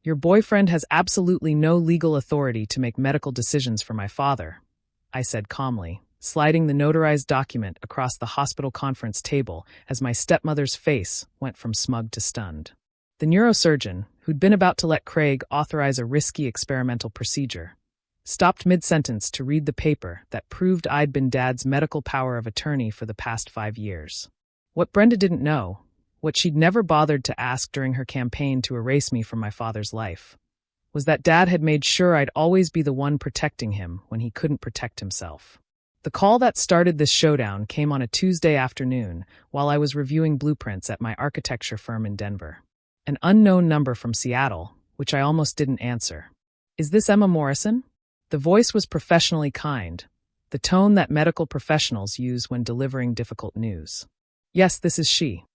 Your boyfriend has absolutely no legal authority to make medical decisions for my father, I said calmly, sliding the notarized document across the hospital conference table as my stepmother's face went from smug to stunned. The neurosurgeon, who'd been about to let Craig authorize a risky experimental procedure, stopped mid-sentence to read the paper that proved I'd been Dad's medical power of attorney for the past 5 years. What Brenda didn't know, what she'd never bothered to ask during her campaign to erase me from my father's life, was that Dad had made sure I'd always be the one protecting him when he couldn't protect himself. The call that started this showdown came on a Tuesday afternoon while I was reviewing blueprints at my architecture firm in Denver. An unknown number from Seattle, which I almost didn't answer. "Is this Emma Morrison?" The voice was professionally kind, the tone that medical professionals use when delivering difficult news. "Yes, this is she."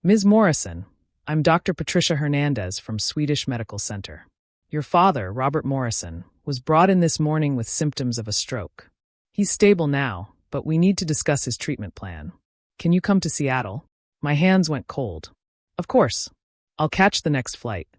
"Ms. Morrison, I'm Dr. Patricia Hernandez from Swedish Medical Center. Your father, Robert Morrison, was brought in this morning with symptoms of a stroke. He's stable now, but we need to discuss his treatment plan. Can you come to Seattle?" My hands went cold. "Of course. I'll catch the next flight.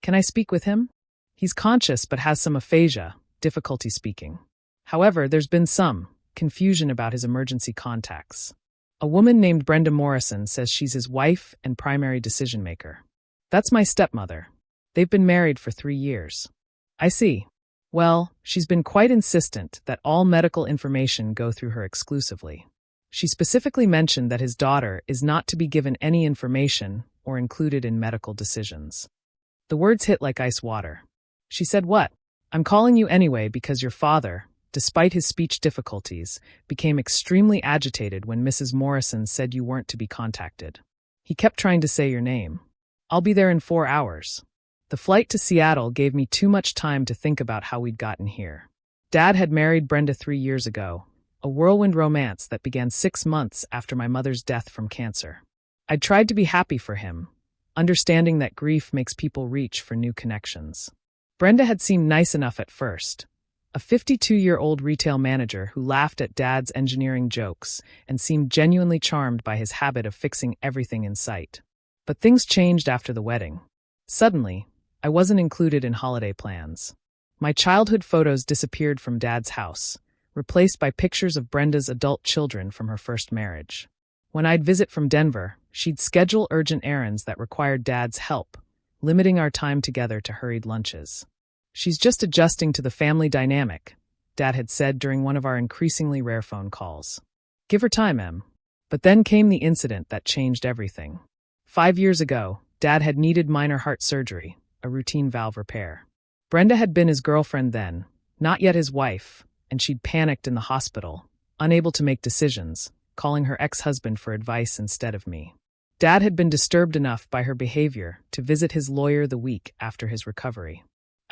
Can I speak with him? He's conscious but has some aphasia, difficulty speaking. However, there's been some confusion about his emergency contacts. A woman named Brenda Morrison says she's his wife and primary decision-maker. That's my stepmother. They've been married for 3 years. I see. Well, she's been quite insistent that all medical information go through her exclusively. She specifically mentioned that his daughter is not to be given any information or included in medical decisions." The words hit like ice water. She said, "What? I'm calling you anyway because your father, despite his speech difficulties, became extremely agitated when Mrs. Morrison said you weren't to be contacted. He kept trying to say your name. I'll be there in 4 hours. The flight to Seattle gave me too much time to think about how we'd gotten here. Dad had married Brenda 3 years ago, a whirlwind romance that began 6 months after my mother's death from cancer. I'd tried to be happy for him, understanding that grief makes people reach for new connections. Brenda had seemed nice enough at first, a 52-year-old retail manager who laughed at Dad's engineering jokes and seemed genuinely charmed by his habit of fixing everything in sight. But things changed after the wedding. Suddenly, I wasn't included in holiday plans. My childhood photos disappeared from Dad's house, replaced by pictures of Brenda's adult children from her first marriage. When I'd visit from Denver, she'd schedule urgent errands that required Dad's help, limiting our time together to hurried lunches. "She's just adjusting to the family dynamic," Dad had said during one of our increasingly rare phone calls. "Give her time, Em." But then came the incident that changed everything. 5 years ago, Dad had needed minor heart surgery, a routine valve repair. Brenda had been his girlfriend then, not yet his wife, and she'd panicked in the hospital, unable to make decisions, calling her ex-husband for advice instead of me. Dad had been disturbed enough by her behavior to visit his lawyer the week after his recovery.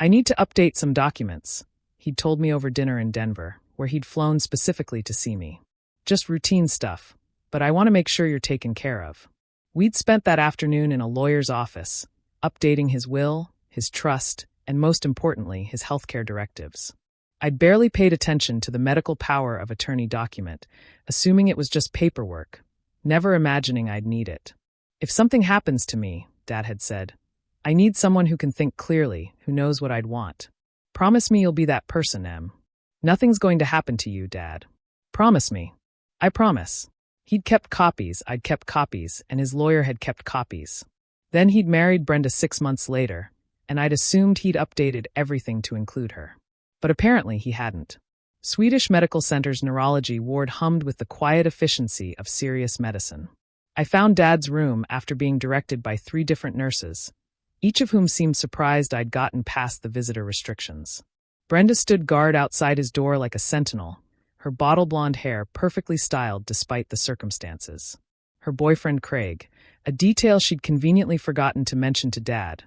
"I need to update some documents," he'd told me over dinner in Denver, where he'd flown specifically to see me. "Just routine stuff, but I want to make sure you're taken care of." We'd spent that afternoon in a lawyer's office, updating his will, his trust, and most importantly, his healthcare directives. I'd barely paid attention to the medical power of attorney document, assuming it was just paperwork, never imagining I'd need it. "If something happens to me," Dad had said, "I need someone who can think clearly, who knows what I'd want. Promise me you'll be that person, Em." "Nothing's going to happen to you, Dad. Promise me." "I promise." He'd kept copies, I'd kept copies, and his lawyer had kept copies. Then he'd married Brenda 6 months later, and I'd assumed he'd updated everything to include her. But apparently he hadn't. Swedish Medical Center's neurology ward hummed with the quiet efficiency of serious medicine. I found Dad's room after being directed by 3 different nurses, each of whom seemed surprised I'd gotten past the visitor restrictions. Brenda stood guard outside his door like a sentinel, her bottle blonde hair perfectly styled despite the circumstances. Her boyfriend Craig, a detail she'd conveniently forgotten to mention to Dad,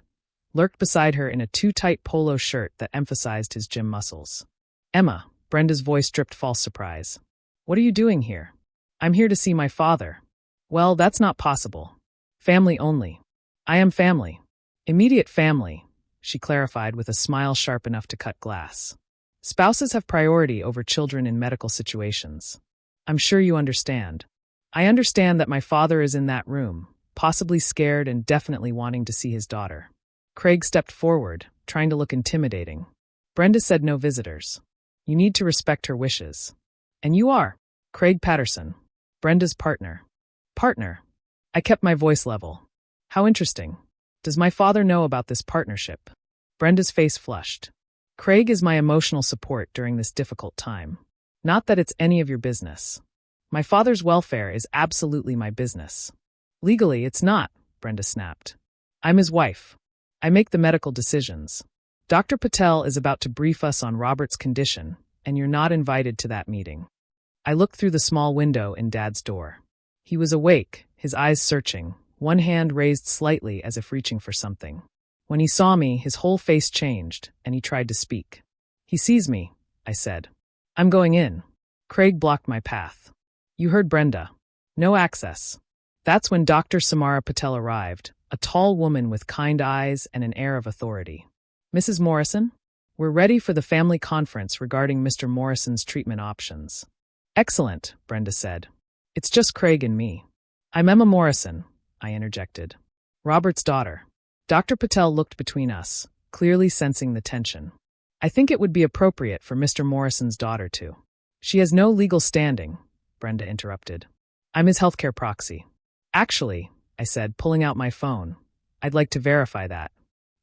lurked beside her in a too-tight polo shirt that emphasized his gym muscles. "Emma," Brenda's voice dripped false surprise. "What are you doing here?" "I'm here to see my father." "Well, that's not possible. Family only." "I am family. Immediate family," she clarified with a smile sharp enough to cut glass. "Spouses have priority over children in medical situations. I'm sure you understand." "I understand that my father is in that room, possibly scared and definitely wanting to see his daughter." Craig stepped forward, trying to look intimidating. Brenda said no visitors. You need to respect her wishes. And you are. Craig Patterson, Brenda's partner. Partner. I kept my voice level. How interesting. Does my father know about this partnership? Brenda's face flushed. Craig is my emotional support during this difficult time. Not that it's any of your business. My father's welfare is absolutely my business. Legally, it's not, Brenda snapped. I'm his wife. I make the medical decisions. Dr. Patel is about to brief us on Robert's condition, and you're not invited to that meeting. I looked through the small window in Dad's door. He was awake, his eyes searching, one hand raised slightly as if reaching for something. When he saw me, his whole face changed, and he tried to speak. He sees me, I said. I'm going in. Craig blocked my path. You heard Brenda. No access. That's when Dr. Samara Patel arrived, a tall woman with kind eyes and an air of authority. Mrs. Morrison? We're ready for the family conference regarding Mr. Morrison's treatment options. Excellent, Brenda said. It's just Craig and me. I'm Emma Morrison, I interjected. Robert's daughter. Dr. Patel looked between us, clearly sensing the tension. I think it would be appropriate for Mr. Morrison's daughter to. She has no legal standing, Brenda interrupted. I'm his healthcare proxy. Actually, I said, pulling out my phone, I'd like to verify that.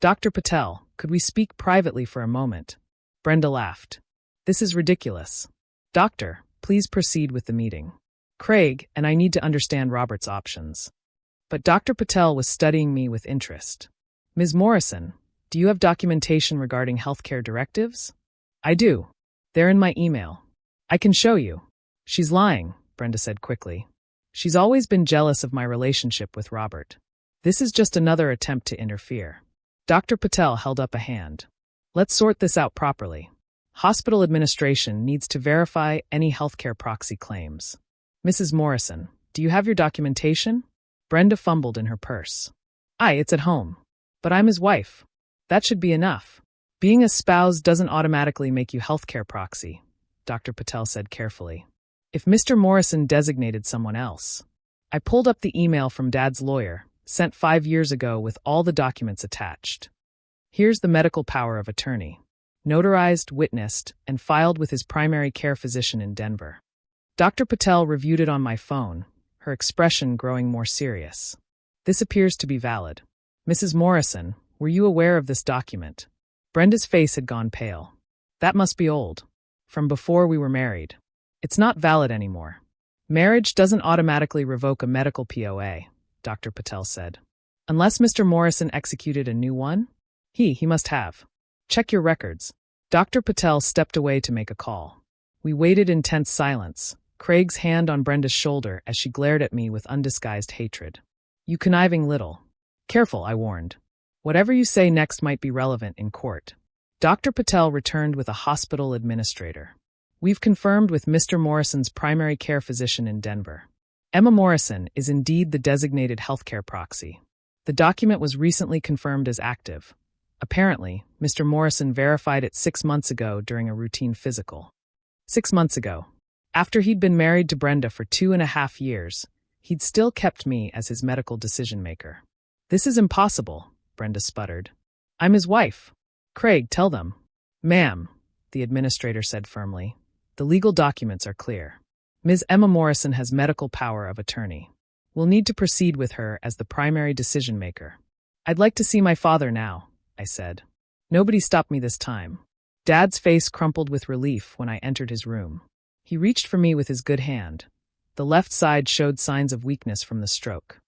Dr. Patel, could we speak privately for a moment? Brenda laughed. This is ridiculous. Doctor, please proceed with the meeting. Craig and I need to understand Robert's options. But Dr. Patel was studying me with interest. Ms. Morrison, do you have documentation regarding healthcare directives? I do. They're in my email. I can show you. She's lying, Brenda said quickly. She's always been jealous of my relationship with Robert. This is just another attempt to interfere. Dr. Patel held up a hand. Let's sort this out properly. Hospital administration needs to verify any healthcare proxy claims. Mrs. Morrison, do you have your documentation? Brenda fumbled in her purse. It's at home. But I'm his wife. That should be enough. Being a spouse doesn't automatically make you healthcare proxy, Dr. Patel said carefully. If Mr. Morrison designated someone else. I pulled up the email from Dad's lawyer, sent 5 years ago with all the documents attached. Here's the medical power of attorney. Notarized, witnessed, and filed with his primary care physician in Denver. Dr. Patel reviewed it on my phone, her expression growing more serious. This appears to be valid. Mrs. Morrison, were you aware of this document? Brenda's face had gone pale. That must be old. From before we were married. It's not valid anymore. Marriage doesn't automatically revoke a medical POA, Dr. Patel said. Unless Mr. Morrison executed a new one? He must have. Check your records. Dr. Patel stepped away to make a call. We waited in tense silence, Craig's hand on Brenda's shoulder as she glared at me with undisguised hatred. You conniving little. Careful, I warned. Whatever you say next might be relevant in court. Dr. Patel returned with a hospital administrator. We've confirmed with Mr. Morrison's primary care physician in Denver. Emma Morrison is indeed the designated healthcare proxy. The document was recently confirmed as active. Apparently, Mr. Morrison verified it 6 months ago during a routine physical. 6 months ago. After he'd been married to Brenda for 2.5 years, he'd still kept me as his medical decision-maker. This is impossible, Brenda sputtered. I'm his wife. Craig, tell them. Ma'am, the administrator said firmly. The legal documents are clear. Ms. Emma Morrison has medical power of attorney. We'll need to proceed with her as the primary decision-maker. I'd like to see my father now, I said. Nobody stopped me this time. Dad's face crumpled with relief when I entered his room. He reached for me with his good hand. The left side showed signs of weakness from the stroke.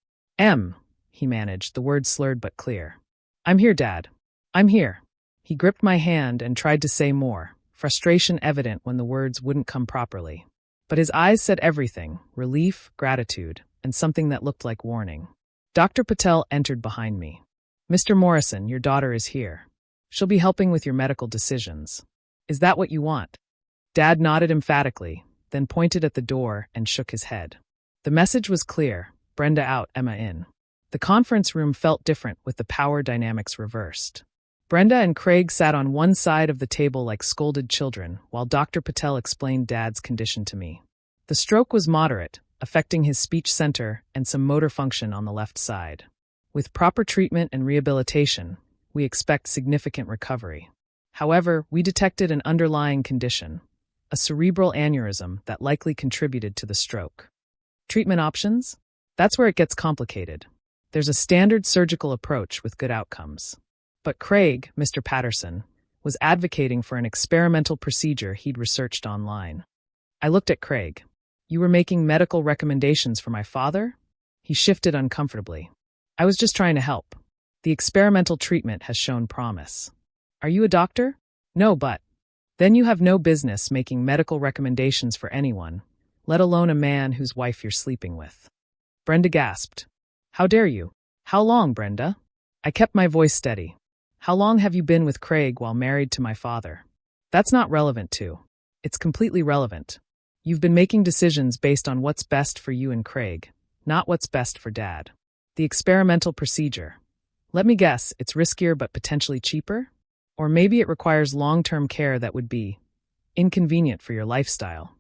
He managed, the words slurred but clear. I'm here, Dad. I'm here. He gripped my hand and tried to say more, frustration evident when the words wouldn't come properly. But his eyes said everything, relief, gratitude, and something that looked like warning. Dr. Patel entered behind me. Mr. Morrison, your daughter is here. She'll be helping with your medical decisions. Is that what you want? Dad nodded emphatically, then pointed at the door and shook his head. The message was clear, Brenda out, Emma in. The conference room felt different with the power dynamics reversed. Brenda and Craig sat on one side of the table like scolded children, while Dr. Patel explained Dad's condition to me. The stroke was moderate, affecting his speech center and some motor function on the left side. With proper treatment and rehabilitation, we expect significant recovery. However, we detected an underlying condition, a cerebral aneurysm that likely contributed to the stroke. Treatment options? That's where it gets complicated. There's a standard surgical approach with good outcomes. But Craig, Mr. Patterson, was advocating for an experimental procedure he'd researched online. I looked at Craig. You were making medical recommendations for my father? He shifted uncomfortably. I was just trying to help. The experimental treatment has shown promise. Are you a doctor? No, but. Then you have no business making medical recommendations for anyone, let alone a man whose wife you're sleeping with. Brenda gasped. How dare you? How long, Brenda? I kept my voice steady. How long have you been with Craig while married to my father? That's not relevant too. It's completely relevant. You've been making decisions based on what's best for you and Craig, not what's best for Dad. The experimental procedure. Let me guess, it's riskier but potentially cheaper? Or maybe it requires long-term care that would be inconvenient for your lifestyle.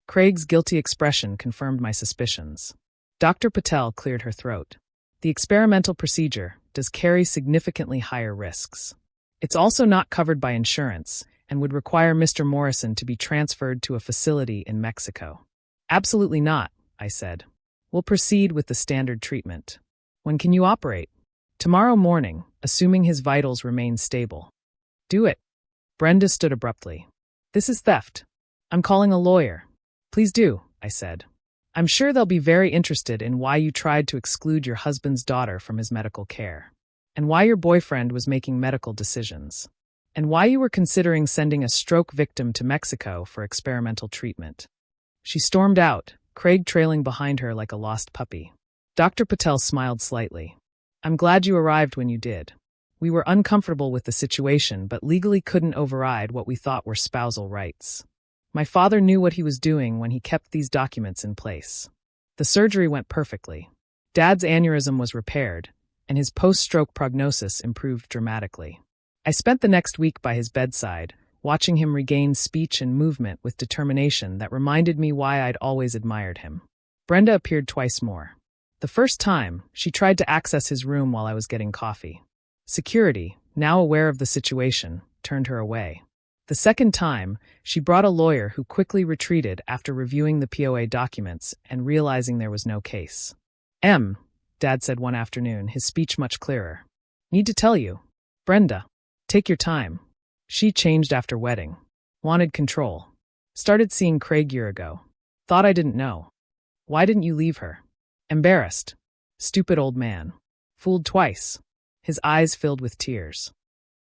Craig's guilty expression confirmed my suspicions. Dr. Patel cleared her throat. The experimental procedure does carry significantly higher risks. It's also not covered by insurance and would require Mr. Morrison to be transferred to a facility in Mexico. Absolutely not, I said. We'll proceed with the standard treatment. When can you operate? Tomorrow morning, assuming his vitals remain stable. Do it. Brenda stood abruptly. This is theft. I'm calling a lawyer. Please do, I said. I'm sure they'll be very interested in why you tried to exclude your husband's daughter from his medical care, and why your boyfriend was making medical decisions, and why you were considering sending a stroke victim to Mexico for experimental treatment. She stormed out, Craig trailing behind her like a lost puppy. Dr. Patel smiled slightly. I'm glad you arrived when you did. We were uncomfortable with the situation but legally couldn't override what we thought were spousal rights. My father knew what he was doing when he kept these documents in place. The surgery went perfectly. Dad's aneurysm was repaired, and his post-stroke prognosis improved dramatically. I spent the next week by his bedside, watching him regain speech and movement with determination that reminded me why I'd always admired him. Brenda appeared twice more. The first time, she tried to access his room while I was getting coffee. Security, now aware of the situation, turned her away. The second time, she brought a lawyer who quickly retreated after reviewing the POA documents and realizing there was no case. Dad said one afternoon, his speech much clearer. Need to tell you. Brenda, take your time. She changed after wedding. Wanted control. Started seeing Craig year ago. Thought I didn't know. Why didn't you leave her? Embarrassed. Stupid old man. Fooled twice. His eyes filled with tears.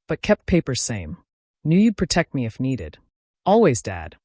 But kept papers same. Knew you'd protect me if needed. Always, Dad.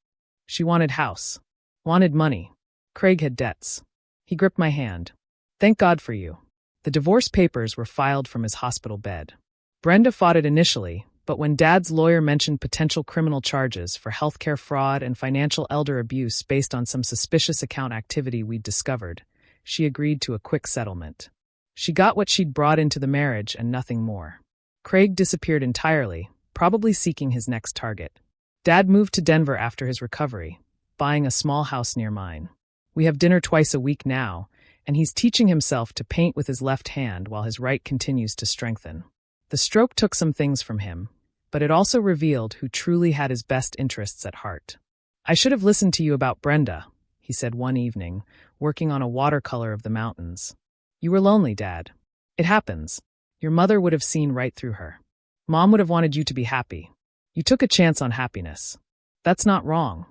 She wanted house. Wanted money. Craig had debts. He gripped my hand. Thank God for you. The divorce papers were filed from his hospital bed. Brenda fought it initially, but when Dad's lawyer mentioned potential criminal charges for healthcare fraud and financial elder abuse based on some suspicious account activity we'd discovered, she agreed to a quick settlement. She got what she'd brought into the marriage and nothing more. Craig disappeared entirely, probably seeking his next target. Dad moved to Denver after his recovery, buying a small house near mine. We have dinner twice a week now, and he's teaching himself to paint with his left hand while his right continues to strengthen. The stroke took some things from him, but it also revealed who truly had his best interests at heart. I should have listened to you about Brenda, he said one evening, working on a watercolor of the mountains. You were lonely, Dad. It happens. Your mother would have seen right through her. Mom would have wanted you to be happy. You took a chance on happiness. That's not wrong.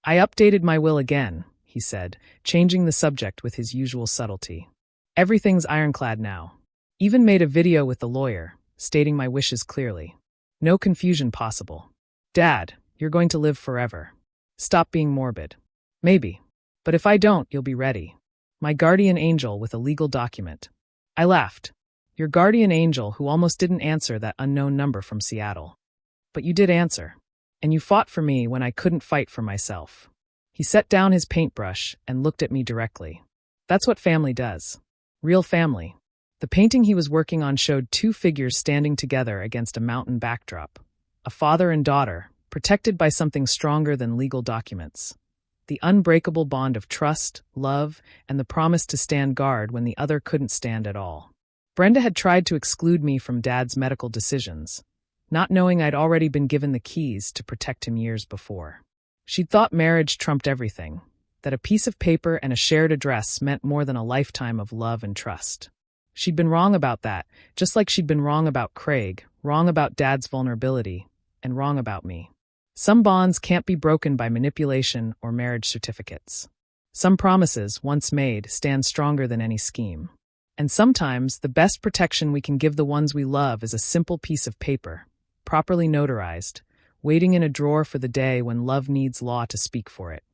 I updated my will again, he said, changing the subject with his usual subtlety. Everything's ironclad now. Even made a video with the lawyer, stating my wishes clearly. No confusion possible. Dad, you're going to live forever. Stop being morbid. Maybe. But if I don't, you'll be ready. My guardian angel with a legal document. I laughed. Your guardian angel who almost didn't answer that unknown number from Seattle. But you did answer. And you fought for me when I couldn't fight for myself. He set down his paintbrush and looked at me directly. That's what family does. Real family. The painting he was working on showed two figures standing together against a mountain backdrop. A father and daughter, protected by something stronger than legal documents. The unbreakable bond of trust, love, and the promise to stand guard when the other couldn't stand at all. Brenda had tried to exclude me from Dad's medical decisions, not knowing I'd already been given the keys to protect him years before. She'd thought marriage trumped everything, that a piece of paper and a shared address meant more than a lifetime of love and trust. She'd been wrong about that, just like she'd been wrong about Craig, wrong about Dad's vulnerability, and wrong about me. Some bonds can't be broken by manipulation or marriage certificates. Some promises, once made, stand stronger than any scheme. And sometimes, the best protection we can give the ones we love is a simple piece of paper, properly notarized, waiting in a drawer for the day when love needs law to speak for it.